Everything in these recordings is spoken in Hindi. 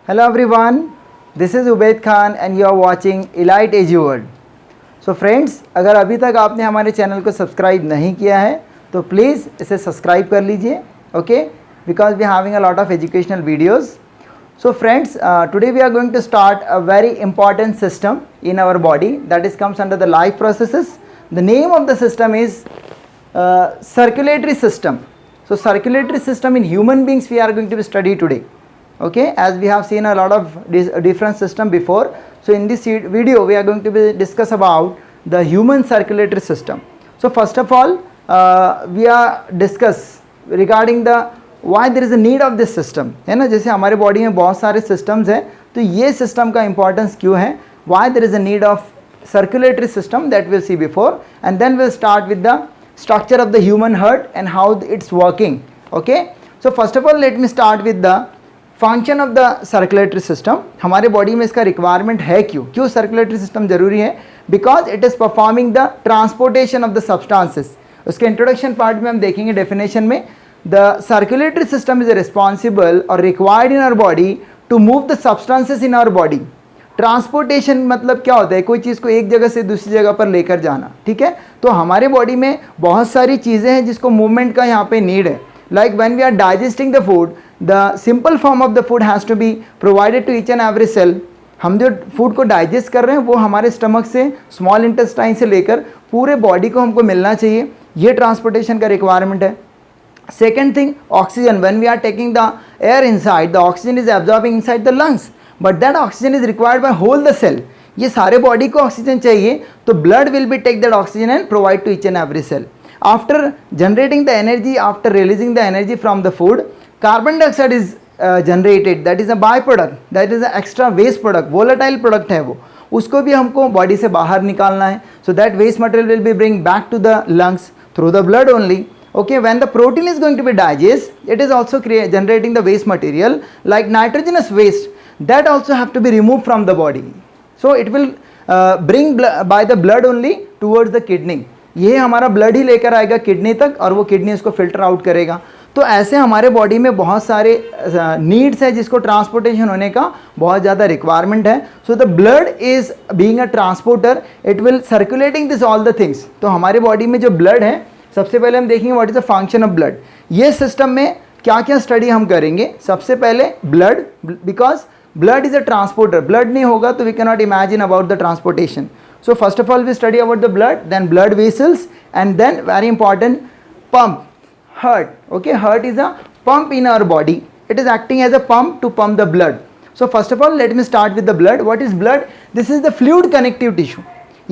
Hello everyone, this is Ubaid Khan and you are watching Elite AG World. So friends, अगर अभी तक आपने हमारे चैनल को सब्सक्राइब नहीं किया है तो प्लीज़ इसे सब्सक्राइब कर लीजिए, okay? Because we are having a lot of educational videos. So friends, today we are going to start a very important system in our body that is comes under the life processes. The name of the system is circulatory system. So circulatory system in human beings we are going to study today. Okay, as we have seen a lot of different system before, so in this video we are going to discuss about the human circulatory system. So first of all, we are discuss regarding the why there is a need of this system, है ना. जैसे हमारे बॉडी में बहुत सारे systems हैं, तो ये system का importance क्यों है, why there is a need of circulatory system, that we'll see before, and then we'll start with the structure of the human heart and how it's working. Okay, so first of all let me start with the function of the circulatory system. हमारे बॉडी में इसका रिक्वायरमेंट है क्यों सर्कुलेटरी सिस्टम जरूरी है, because it is performing the transportation of the substances. उसके इंट्रोडक्शन पार्ट में हम देखेंगे डेफिनेशन में, the circulatory system is responsible और required in our body to move the substances in our body. Transportation मतलब क्या होता है, कोई चीज़ को एक जगह से दूसरी जगह पर लेकर जाना, ठीक है. तो हमारे बॉडी में बहुत सारी चीज़ें हैं जिसको मूवमेंट का यहाँ पे नीड है. Like when we are digesting the food, the simple form of the food has to be provided to each and every cell. हम जो फूड को डाइजेस्ट कर रहे हैं वो हमारे स्टमक से, स्मॉल इंटेस्टाइन से लेकर पूरे बॉडी को हमको मिलना चाहिए. ये ट्रांसपोर्टेशन का रिक्वायरमेंट है. Second thing, oxygen. When we are taking the air inside, the oxygen is absorbing inside the lungs, but that oxygen is required by whole the cell. ये सारे बॉडी को ऑक्सीजन चाहिए, तो blood will be take that oxygen and provide to each and every cell. After generating the energy, after releasing the energy from the food, carbon dioxide is generated, that is a byproduct, that is an extra waste product, volatile product है वो, उसको भी हमको बॉडी से बाहर निकालना है. so that waste material will be bring back to the lungs through the blood only. okay, when the protein is going to be digest, it is also generating the waste material like nitrogenous waste, that also have to be removed from the body. so it will bring by the blood only towards the kidney. ये हमारा ब्लड ही लेकर आएगा किडनी तक और वो किडनी इसको फिल्टर आउट करेगा. तो ऐसे हमारे बॉडी में बहुत सारे नीड्स है जिसको ट्रांसपोर्टेशन होने का बहुत ज़्यादा रिक्वायरमेंट है. So the blood is being a transporter, it will circulating this all the things. तो हमारे बॉडी में जो ब्लड है, सबसे पहले हम देखेंगे what is the function of blood. ये सिस्टम में क्या क्या स्टडी हम करेंगे. सबसे पहले blood, because blood is a transporter. Blood नहीं होगा तो we can not imagine about the transportation. So first of all we study about the blood, then blood vessels, and then very important, pump, heart. Okay, heart is a pump in our body. It is acting as a pump to pump the blood. So first of all let me start with the blood. What is blood? This is the fluid connective tissue.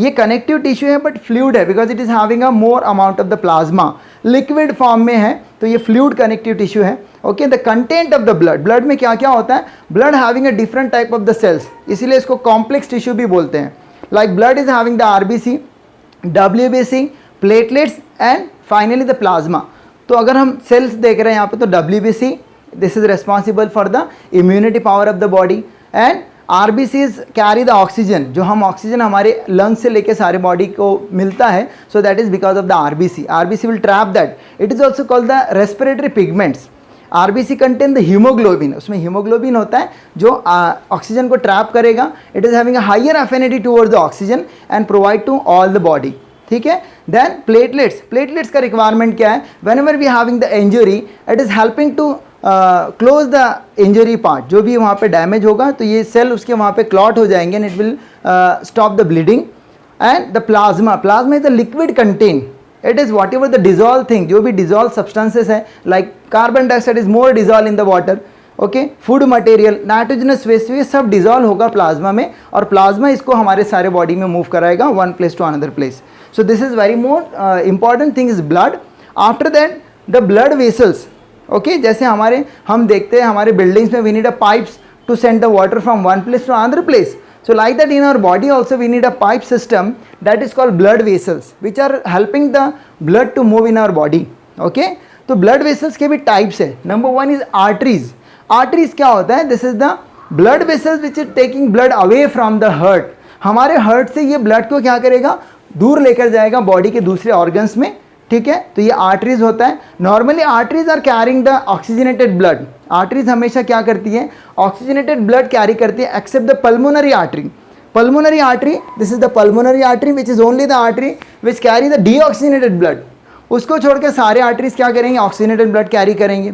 ये connective tissue है but fluid है because it is having a more amount of the plasma. Liquid form में है तो ये fluid connective tissue है. Okay, the content of the blood. blood में क्या क्या होता है? blood having a different type of the cells, इसीलिए इसको complex tissue भी बोलते हैं. Like blood is having the RBC, WBC, platelets and finally the plasma. तो अगर हम cells देख रहे हैं यहाँ पे तो WBC, this is responsible for the immunity power of the body, and RBCs carry the oxygen. जो हम ऑक्सीजन हमारे lungs से लेके सारे बॉडी को मिलता है, so that is because of the RBC. RBC will trap that. It is also called the respiratory pigments. RBC contain the hemoglobin. उसमें हीमोग्लोबिन होता है जो ऑक्सीजन को ट्रैप करेगा. It is having a higher affinity towards the oxygen and provide to all the body. ठीक है. Then platelets. प्लेटलेट्स का रिक्वायरमेंट क्या है? Whenever we having the injury, it is helping to close the injury part. जो भी वहाँ पे डैमेज होगा तो ये सेल उसके वहाँ पे क्लॉट हो जाएंगे and it will stop the bleeding. And the plasma. Plasma is a liquid contain. It is whatever the dissolved thing, जो भी dissolved substances है, like carbon dioxide is more dissolved in the water. Okay, food material, nitrogenous waste, ये सब dissolve होगा प्लाज्मा में और प्लाज्मा इसको हमारे सारे बॉडी में मूव कराएगा one place to another place. So this is very more important thing is blood. After that the blood vessels. Okay, जैसे हमारे हम देखते हैं हमारे buildings में we need a pipes to send the water from one place to another place. So like that in our body also we need a pipe system that is called blood vessels, which are helping the blood to move in our body. Okay, तो blood vessels के भी types है. Number one is arteries. Arteries क्या होता है? This is the blood vessels which is taking blood away from the heart. हमारे heart से ये blood को क्या करेगा? दूर लेकर जाएगा बॉडी के दूसरे organs में. ठीक है। तो ये आर्टरीज होता है। Normally arteries are carrying the oxygenated blood. Arteries हमेशा क्या करती है, ऑक्सीजनेटेड ब्लड कैरी करती है, except the pulmonary artery. Pulmonary artery, this is the pulmonary artery which is only the artery which carry the deoxygenated blood. उसको छोड़ के सारे आर्टरीज क्या करेंगे, ऑक्सीजनेटेड ब्लड कैरी करेंगे।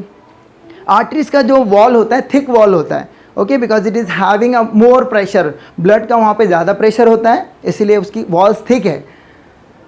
आर्टरीज का जो वॉल होता है थिक वॉल होता है, okay, because it is having a more pressure, blood का वहाँ पे ज़्यादा प्रेशर होता है, इसीलिए उसकी वॉल्स थिक है।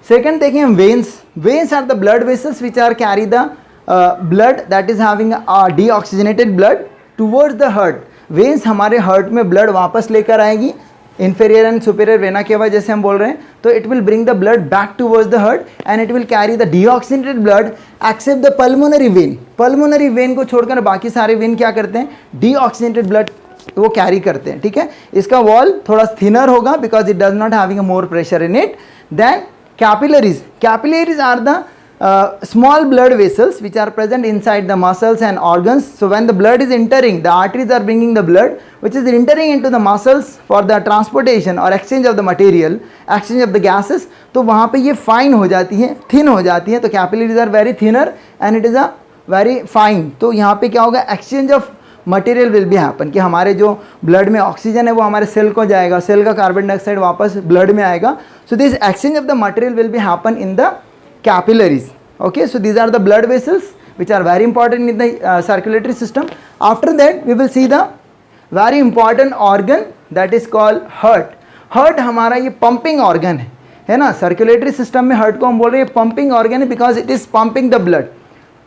सेकंड देखें हम veins. Veins are the blood vessels which are carry the blood that is having deoxygenated blood towards the heart. Veins हमारे हार्ट में ब्लड वापस लेकर आएगी, inferior and superior vena cava जैसे हम बोल रहे हैं, तो it will bring the blood back towards the heart and it will carry the deoxygenated blood except the pulmonary vein। pulmonary vein को छोड़कर बाकी सारे vein क्या करते हैं, deoxygenated blood वो कैरी करते हैं, ठीक है। इसका वॉल थोड़ा थिनर होगा because it does not having a more pressure in it. Then capillaries, capillaries are the small blood vessels which are present inside the muscles and organs. So when the blood is entering, the arteries are bringing the blood which is entering into the muscles for the transportation or exchange of the material, exchange of the gases. तो वहाँ पे ये fine हो जाती है, thin हो जाती है, तो capillaries are very thinner and it is a very fine। तो यहाँ पे क्या होगा, exchange of मटेरियल विल भी हैपन, कि हमारे जो ब्लड में ऑक्सीजन है वो हमारे सेल को जाएगा, सेल का कार्बन डाइऑक्साइड वापस ब्लड में आएगा। So this exchange of the material will be happen in the capillaries, okay। So these are the blood vessels which are very important in the circulatory system. After that we will see the very important organ that is called heart। heart हमारा ये pumping organ है ना, circulatory system में heart को हम बोल रहे हैं pumping organ है because it is pumping the blood।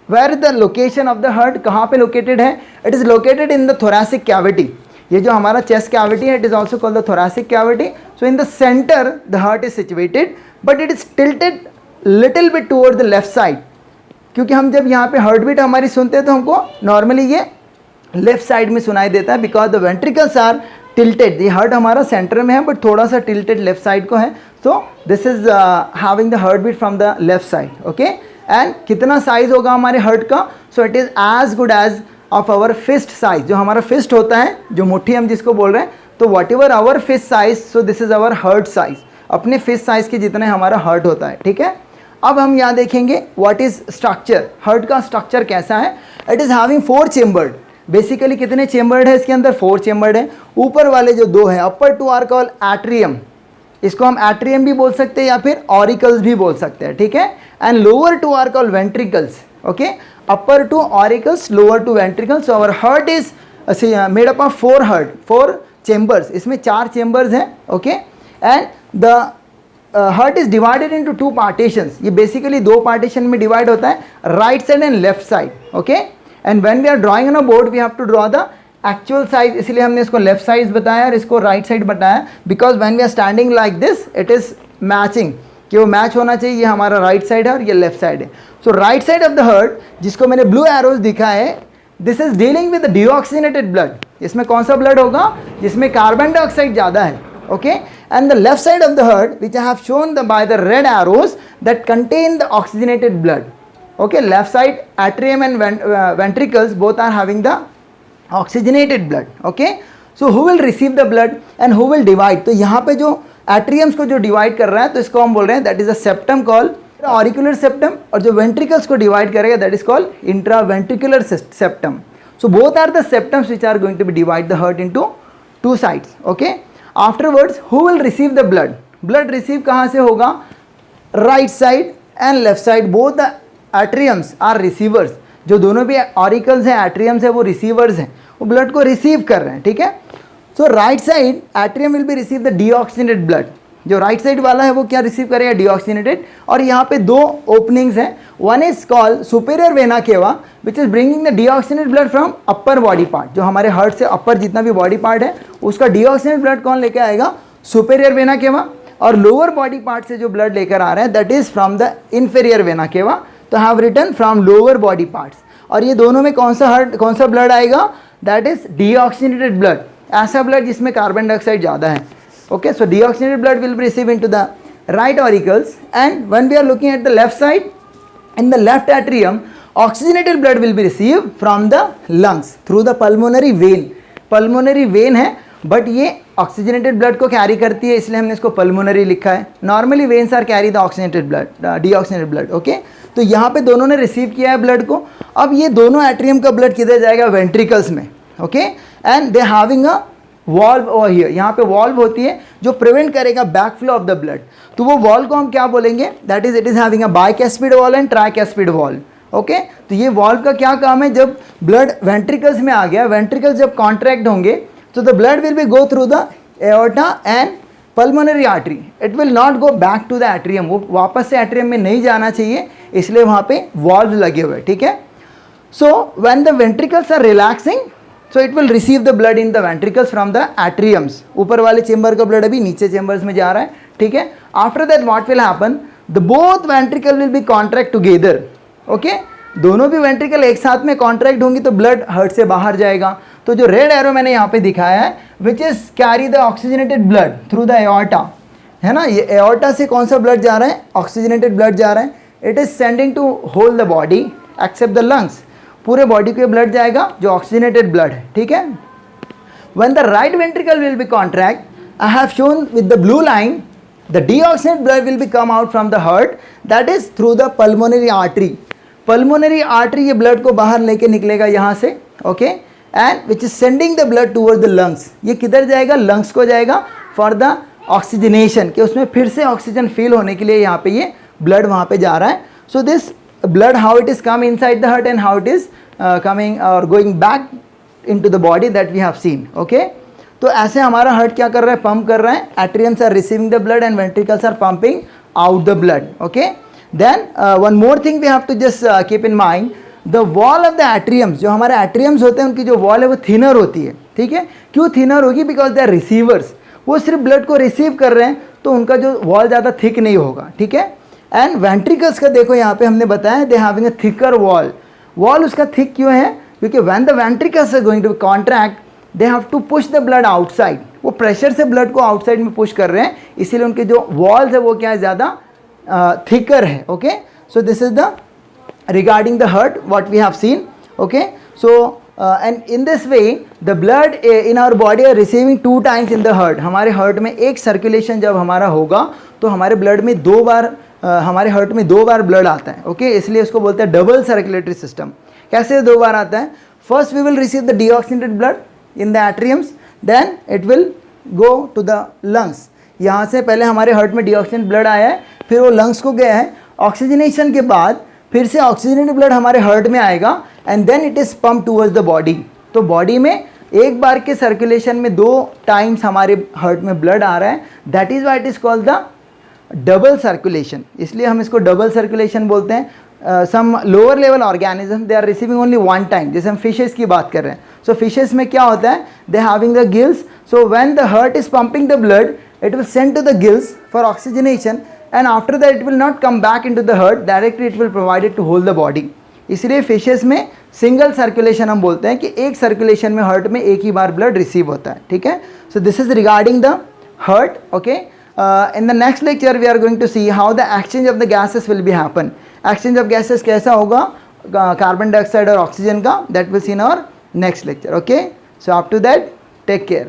where is the location of the heart, कहाँ पे located है, it is located in the thoracic cavity। ये जो हमारा chest cavity है, it is also called the thoracic cavity। so in the center the heart is situated but it is tilted little bit toward the left side, क्योंकि हम जब यहाँ पे हार्ट बीट हमारी सुनते हैं तो हमको नॉर्मली ये लेफ्ट साइड में सुनाई देता है because the ventricles are tilted. ये हार्ट हमारा सेंटर में है बट थोड़ा सा टिल्टेड लेफ्ट साइड को है। So this is having the heart beat from the left side, okay. And कितना साइज होगा हमारे हार्ट का, so it is as good as of our fist size. जो हमारा फिस्ट होता है, जो मुट्ठी हम जिसको बोल रहे हैं, तो whatever our fist size, so this is our heart size. अपने फिस्ट साइज के जितने हमारा हार्ट होता है, ठीक है। अब हम यहाँ देखेंगे व्हाट इज स्ट्रक्चर, हार्ट का स्ट्रक्चर कैसा है। It is having 4 chambered. Basically कितने चेम्बर्ड है इसके अंदर, 4 चेम्बर्ड है। ऊपर वाले जो 2 हैं, अपर 2 आर कॉल्ड एट्रियम, इसको हम एट्रियम भी बोल सकते हैं या फिर ऑरिकल्स भी बोल सकते हैं, ठीक है। And lower 2 are called ventricles, okay. Upper 2 auricles, lower 2 ventricles. So our heart is made up of 4 chambers, इसमें 4 चेम्बर्स हैं, okay. And the heart is divided into 2 partitions. ये बेसिकली 2 पार्टीशन में डिवाइड होता है, right side and left side, okay. And when we are drawing on a board we have to draw the actual size, इसलिए हमने इसको लेफ्ट साइड बताया और इसको राइट साइड बताया because when we are standing like this it is matching, कि वो मैच होना चाहिए। ये हमारा राइट साइड है और ये लेफ्ट साइड है। So right side of the heart, जिसको मैंने ब्लू एरोज दिखा है, this is dealing with deoxygenated blood. इसमें कौन सा ब्लड होगा, जिसमें कार्बन डाइऑक्साइड ज़्यादा है, okay। and the left side of the heart which I have shown by the red arrows that contain the oxygenated blood, okay। left side atrium and ventricles both are having the oxygenated blood, okay। so who will receive the blood and who will divide, तो यहाँ पे जो atriums को जो divide कर रहा है तो इसको हम बोल रहे हैं that is a septum called auricular septum, और जो ventricles को divide करेगा that is called intraventricular septum। so both are the septums which are going to be divide the heart into 2 sides, okay। Afterwards who will receive the blood, blood receive कहाँ से होगा, right side and left side, both the atriums are receivers. जो दोनों भी ऑरिकल्स हैं, एट्रियम्स है, वो रिसीवर्स हैं, वो ब्लड को रिसीव कर रहे हैं, ठीक है। So right side atrium will be receive the deoxygenated blood. जो राइट साइड वाला है वो क्या रिसीव करेगा, डीऑक्सीजनेटेड। और यहाँ पे 2 ओपनिंग्स हैं, one is called superior vena cava which is bringing the deoxygenated blood from upper body part. जो हमारे हार्ट से अपर जितना भी बॉडी पार्ट है उसका डीऑक्सीजनेटेड ब्लड कौन लेकर आएगा, सुपेरियर वेना केवा। और लोअर बॉडी पार्ट से जो ब्लड लेकर आ रहा है that is from the inferior vena cava. तो have written from lower body parts. और ये दोनों में कौन सा ब्लड आएगा, दैट इज डीऑक्सीजनेटेड ब्लड, ऐसा ब्लड जिसमें कार्बन डाइऑक्साइड ज़्यादा है, okay। so deoxygenated blood will be received into the right auricles, and when we are looking at the left side, in the left atrium oxygenated blood will be received from the lungs through the pulmonary vein। pulmonary vein है बट ये ऑक्सीजनेटेड ब्लड को कैरी करती है, इसलिए हमने इसको पल्मोनरी लिखा है। Normally veins are carry the oxygenated blood, deoxygenated blood, okay. तो यहाँ पे दोनों ने रिसीव किया है ब्लड को। अब ये दोनों एट्रियम का ब्लड किधर जाएगा, वेंट्रिकल्स में, okay. And they having a valve over here, यहाँ पे वॉल्व होती है जो प्रिवेंट करेगा back flow of the blood. तो वो वॉल्व को हम क्या बोलेंगे, that is it is having a bicuspid valve and tricuspid valve, okay. तो ये वॉल्व का क्या काम है, जब ब्लड वेंट्रिकल्स में आ गया, वेंट्रिकल्स जब कॉन्ट्रैक्ट होंगे तो the blood will be go through the aorta and pulmonary artery, it will not go back to the atrium, वो वापस से एट्रियम में नहीं जाना चाहिए, इसलिए वहाँ पे वॉल्व लगे हुए, ठीक है। So when the ventricles are relaxing, so it will receive the blood in the ventricles from the atriums, ऊपर वाले चेंबर का ब्लड अभी नीचे चेंबर्स में जा रहा है, ठीक है। After that what will happen, the both ventricle will be contract together, okay. दोनों भी वेंट्रिकल एक साथ में कॉन्ट्रैक्ट होंगी तो ब्लड हार्ट से बाहर जाएगा। तो जो रेड एरो मैंने यहाँ पे दिखाया है, which is carry the oxygenated blood through the aorta, है ना, ये एओर्टा से कौन सा ब्लड जा रहा है, ऑक्सीजनेटेड ब्लड जा रहा है। It is sending to whole the body except the lungs, पूरे बॉडी को ब्लड जाएगा जो ऑक्सीजनेटेड ब्लड है, ठीक है। When the right ventricle will be contract, I have shown with the blue line, the deoxygenated blood will be come out from the heart, that is through the pulmonary artery. Pulmonary artery ये blood को बाहर लेके निकलेगा यहाँ से, okay, and which is sending the blood towards the lungs. ये किधर जाएगा, lungs को जाएगा for the oxygenation, कि उसमें फिर से ऑक्सीजन फिल होने के लिए यहाँ पे ये ब्लड वहाँ पे जा रहा है। So this blood, how it is come inside the heart and how it is coming or going back into the body, that we have seen, okay. तो ऐसे हमारा हार्ट क्या कर रहा है, पंप कर रहा है, atriums are receiving the blood and ventricles are pumping out the blood, okay. Then one more thing we have to just keep in mind, the wall of the atriums, जो हमारे एट्रियम्स होते हैं उनकी जो वॉल है वो थिनर होती है, ठीक है। क्यों थिनर होगी, बिकॉज दे आर रिसीवर्स, वो सिर्फ ब्लड को रिसीव कर रहे हैं, तो उनका जो वॉल ज़्यादा थिक नहीं होगा, ठीक है। एंड वेंट्रिकल्स का देखो यहाँ पे हमने बताया, they having a thicker wall. Wall उसका थिक क्यों है, क्योंकि when the ventricles are going to contract, they have to push the blood outside, वो प्रेशर से ब्लड को आउटसाइड में पुश कर रहे हैं, इसीलिए उनके जो वॉल्स है वो क्या है, ज़्यादा थिकर है, okay. So this is the regarding the heart what we have seen, okay. So and in this way the blood in our body are receiving 2 times in the heart. हमारे हार्ट में एक सर्कुलेशन जब हमारा होगा तो हमारे ब्लड में 2 बार हमारे हार्ट में 2 बार ब्लड आता है, ओके, इसलिए उसको बोलते हैं डबल सर्कुलेटरी सिस्टम। कैसे 2 बार आता है, first we will receive the deoxygenated blood in the atriums, then it will go to the lungs. यहाँ से पहले हमारे हार्ट में डीऑक्सीजन ब्लड आया है, फिर वो लंग्स को गया है, ऑक्सीजनेशन के बाद फिर से ऑक्सीजनेटेड ब्लड हमारे हार्ट में आएगा and then it is pump towards the body. तो बॉडी में एक बार के सर्कुलेशन में 2 टाइम्स हमारे हार्ट में ब्लड आ रहा है, that is why it is called the double circulation, इसलिए हम इसको डबल सर्कुलेशन बोलते हैं। Some lower level organism they are receiving only 1 time, जैसे हम फिशेस की बात कर रहे हैं। सो फिशेस में क्या होता है, they having the gills, so when the heart is pumping the blood, it will send to the gills for oxygenation and after that it will not come back into the heart, directly it will provided to hold the body. इसलिए फिशेस में सिंगल सर्कुलेशन हम बोलते हैं कि एक सर्कुलेशन में हार्ट में एक ही बार ब्लड रिसीव होता है, ठीक है। So this is regarding the heart, okay. In the next lecture we are going to see how the exchange of the gases will be happen. Exchange of gases कैसा होगा, कार्बन डाइऑक्साइड और ऑक्सीजन का, that will see in our next lecture, okay. So up to that, take care.